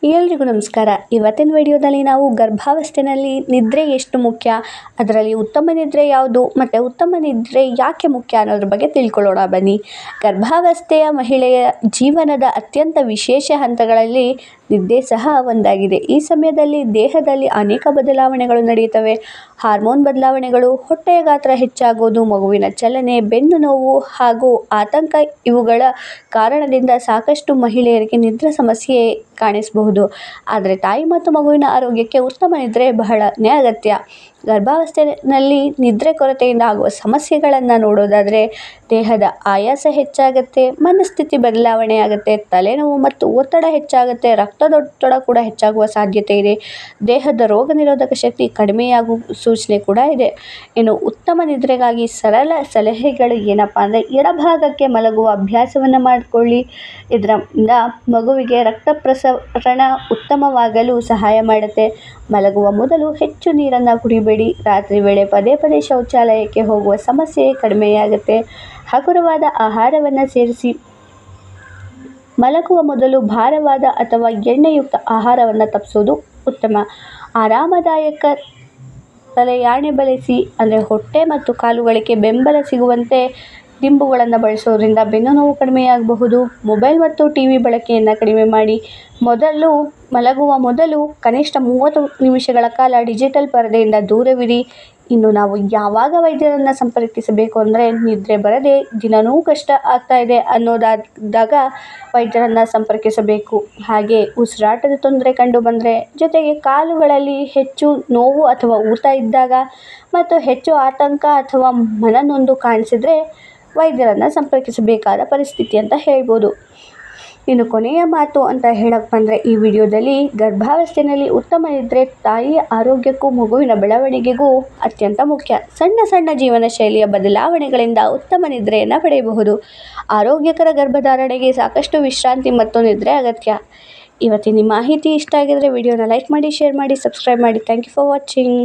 ಎಲ್ರಿಗೂ ನಮಸ್ಕಾರ. ಇವತ್ತಿನ ವಿಡಿಯೋದಲ್ಲಿ ನಾವು ಗರ್ಭಾವಸ್ಥೆಯಲ್ಲಿ ನಿದ್ರೆ ಎಷ್ಟು ಮುಖ್ಯ, ಅದರಲ್ಲಿ ಉತ್ತಮ ನಿದ್ರೆ ಯಾವುದು ಮತ್ತು ಉತ್ತಮ ನಿದ್ರೆ ಯಾಕೆ ಮುಖ್ಯ ಅನ್ನೋದ್ರ ಬಗ್ಗೆ ತಿಳ್ಕೊಳ್ಳೋಣ ಬನ್ನಿ. ಗರ್ಭಾವಸ್ಥೆಯ ಮಹಿಳೆಯ ಜೀವನದ ಅತ್ಯಂತ ವಿಶೇಷ ಹಂತಗಳಲ್ಲಿ ನಿದ್ದೆ ಸಹ ಒಂದಾಗಿದೆ. ಈ ಸಮಯದಲ್ಲಿ ದೇಹದಲ್ಲಿ ಅನೇಕ ಬದಲಾವಣೆಗಳು ನಡೆಯುತ್ತವೆ. ಹಾರ್ಮೋನ್ ಬದಲಾವಣೆಗಳು, ಹೊಟ್ಟೆಯ ಗಾತ್ರ ಹೆಚ್ಚಾಗೋದು, ಮಗುವಿನ ಚಲನೆ, ಬೆನ್ನು ನೋವು ಹಾಗೂ ಆತಂಕ ಇವುಗಳ ಕಾರಣದಿಂದ ಸಾಕಷ್ಟು ಮಹಿಳೆಯರಿಗೆ ನಿದ್ರೆ ಸಮಸ್ಯೆ ಕಾಣಿಸಬಹುದು. ಆದರೆ ತಾಯಿ ಮತ್ತು ಮಗುವಿನ ಆರೋಗ್ಯಕ್ಕೆ ಉತ್ತಮ ನಿದ್ರೆ ಬಹಳನೇ ಅಗತ್ಯ. ಗರ್ಭಾವಸ್ಥೆಯಲ್ಲಿ ನಿದ್ರೆ ಕೊರತೆಯಿಂದ ಆಗುವ ಸಮಸ್ಯೆಗಳನ್ನು ನೋಡೋದಾದರೆ ದೇಹದ ಆಯಾಸ ಹೆಚ್ಚಾಗುತ್ತೆ, ಮನಸ್ಥಿತಿ ಬದಲಾವಣೆ ಆಗುತ್ತೆ, ತಲೆನೋವು ಮತ್ತು ಒತ್ತಡ ಹೆಚ್ಚಾಗುತ್ತೆ, ರಕ್ತದೊತ್ತಡ ಕೂಡ ಹೆಚ್ಚಾಗುವ ಸಾಧ್ಯತೆ ಇದೆ, ದೇಹದ ರೋಗ ನಿರೋಧಕ ಶಕ್ತಿ ಕಡಿಮೆಯಾಗುವ ಸೂಚನೆ ಕೂಡ ಇದೆ. ಇನ್ನು ಉತ್ತಮ ನಿದ್ರೆಗಾಗಿ ಸರಳ ಸಲಹೆಗಳು ಏನಪ್ಪ ಅಂದರೆ, ಎಡಭಾಗಕ್ಕೆ ಮಲಗುವ ಅಭ್ಯಾಸವನ್ನು ಮಾಡಿಕೊಳ್ಳಿ. ಇದರಿಂದ ಮಗುವಿಗೆ ರಕ್ತ ಪ್ರಸರಣ ಉತ್ತಮವಾಗಲು ಸಹಾಯ ಮಾಡುತ್ತೆ. ಮಲಗುವ ಮೊದಲು ಹೆಚ್ಚು ನೀರನ್ನು ಕುಡಿಬೇಡಿ. ರಾತ್ರಿ ವೇಳೆ ಪದೇ ಪದೇ ಶೌಚಾಲಯಕ್ಕೆ ಹೋಗುವ ಸಮಸ್ಯೆ ಕಡಿಮೆಯಾಗುತ್ತೆ. ಹಗುರವಾದ ಆಹಾರವನ್ನು ಸೇರಿಸಿ. ಮಲಗುವ ಮೊದಲು ಭಾರವಾದ ಅಥವಾ ಎಣ್ಣೆಯುಕ್ತ ಆಹಾರವನ್ನು ತಪ್ಪಿಸೋದು ಉತ್ತಮ. ಆರಾಮದಾಯಕ ತಲೆಯಾಣೆ ಬಳಸಿ, ಅಂದರೆ ಹೊಟ್ಟೆ ಮತ್ತು ಕಾಲುಗಳಿಗೆ ಬೆಂಬಲ ಸಿಗುವಂತೆ ದಿಂಬುಗಳನ್ನು ಬಳಸೋದ್ರಿಂದ ಬೆನ್ನು ನೋವು ಕಡಿಮೆಯಾಗಬಹುದು. ಮೊಬೈಲ್ ಮತ್ತು ಟಿವಿ ಬಳಕೆಯನ್ನು ಕಡಿಮೆ ಮಾಡಿ. ಮಲಗುವ ಮೊದಲು ಕನಿಷ್ಠ 30 ನಿಮಿಷಗಳ ಕಾಲ ಡಿಜಿಟಲ್ ಪರದೆಯಿಂದ ದೂರವಿರಿ. ಇನ್ನು ನಾವು ಯಾವಾಗ ವೈದ್ಯರನ್ನು ಸಂಪರ್ಕಿಸಬೇಕು ಅಂದರೆ, ನಿದ್ರೆ ಬರದೆ ದಿನವೂ ಕಷ್ಟ ಆಗ್ತಾ ಇದೆ ಅನ್ನೋದಾದಾಗ ವೈದ್ಯರನ್ನು ಸಂಪರ್ಕಿಸಬೇಕು. ಹಾಗೆ ಉಸಿರಾಟದ ತೊಂದರೆ ಕಂಡು ಬಂದರೆ, ಜೊತೆಗೆ ಕಾಲುಗಳಲ್ಲಿ ಹೆಚ್ಚು ನೋವು ಅಥವಾ ಊತ ಇದ್ದಾಗ ಮತ್ತು ಹೆಚ್ಚು ಆತಂಕ ಅಥವಾ ಮನನೊಂದು ಕಾಣಿಸಿದರೆ ವೈದ್ಯರನ್ನು ಸಂಪರ್ಕಿಸಬೇಕಾದ ಪರಿಸ್ಥಿತಿ ಅಂತ ಹೇಳ್ಬೋದು. ಇನ್ನು ಕೊನೆಯ ಮಾತು ಅಂತ ಹೇಳಕ್ಕೆ ಬಂದರೆ, ಈ ವಿಡಿಯೋದಲ್ಲಿ ಗರ್ಭಾವಸ್ಥೆಯಲ್ಲಿ ಉತ್ತಮ ನಿದ್ರೆ ತಾಯಿಯ ಆರೋಗ್ಯಕ್ಕೂ ಮಗುವಿನ ಬೆಳವಣಿಗೆಗೂ ಅತ್ಯಂತ ಮುಖ್ಯ. ಸಣ್ಣ ಸಣ್ಣ ಜೀವನ ಶೈಲಿಯ ಬದಲಾವಣೆಗಳಿಂದ ಉತ್ತಮ ನಿದ್ರೆಯನ್ನು ಪಡೆಯಬಹುದು. ಆರೋಗ್ಯಕರ ಗರ್ಭಧಾರಣೆಗೆ ಸಾಕಷ್ಟು ವಿಶ್ರಾಂತಿ ಮತ್ತು ನಿದ್ರೆ ಅಗತ್ಯ. ಇವತ್ತಿನ ಮಾಹಿತಿ ಇಷ್ಟ ಆಗಿದರೆ ವಿಡಿಯೋನ ಲೈಕ್ ಮಾಡಿ, ಶೇರ್ ಮಾಡಿ, ಸಬ್ಸ್ಕ್ರೈಬ್ ಮಾಡಿ. Thank you for watching.